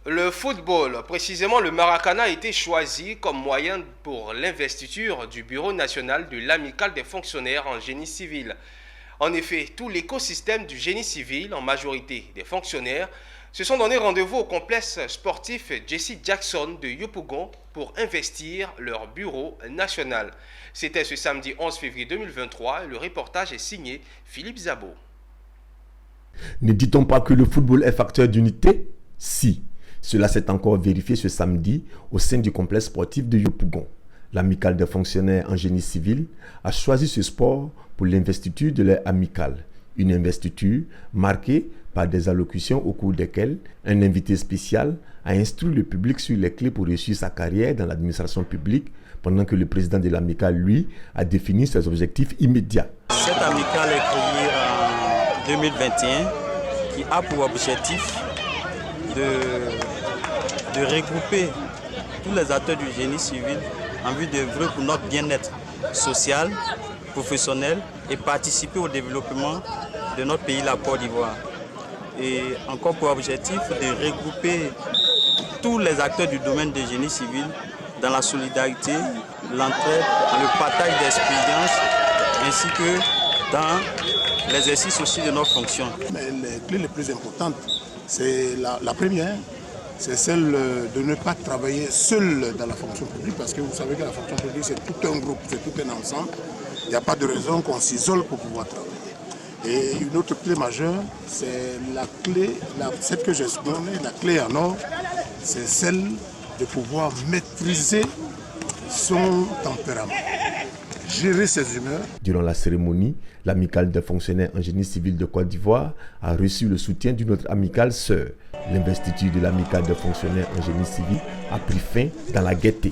Le football, précisément le Maracana, a été choisi comme moyen pour l'investiture du Bureau national de l'Amicale des fonctionnaires en génie civil. En effet, tout l'écosystème du génie civil, en majorité des fonctionnaires, se sont donné rendez-vous au complexe sportif Jesse Jackson de Yopougon pour investir leur bureau national. C'était ce samedi 11 février 2023 et le reportage est signé Philippe Zabo. Ne dit-on pas que le football est facteur d'unité? Si. Cela s'est encore vérifié ce samedi au sein du complexe sportif de Yopougon. L'amicale des fonctionnaires en génie civil a choisi ce sport pour l'investiture de leur amicale. Une investiture marquée par des allocutions au cours desquelles un invité spécial a instruit le public sur les clés pour réussir sa carrière dans l'administration publique, pendant que le président de l'amicale, lui, a défini ses objectifs immédiats. Cette amicale est créée en 2021 qui a pour objectif de regrouper tous les acteurs du génie civil en vue d'œuvrer pour notre bien-être social, professionnel et participer au développement de notre pays, la Côte d'Ivoire. Et encore pour objectif de regrouper tous les acteurs du domaine du génie civil dans la solidarité, l'entraide, le partage d'expériences ainsi que dans l'exercice aussi de nos fonctions. Les clés les plus importantes, c'est la première, c'est celle de ne pas travailler seul dans la fonction publique, parce que vous savez que la fonction publique c'est tout un groupe, c'est tout un ensemble. Il n'y a pas de raison qu'on s'isole pour pouvoir travailler. Et une autre clé majeure, c'est la clé, celle que j'ai donnée, la clé en or, c'est celle de pouvoir maîtriser son tempérament, gérer ses humeurs. Durant la cérémonie, l'amicale des fonctionnaires en génie civil de Côte d'Ivoire a reçu le soutien d'une autre amicale sœur. L'investiture de l'amicale des fonctionnaires en génie civil a pris fin dans la gaieté.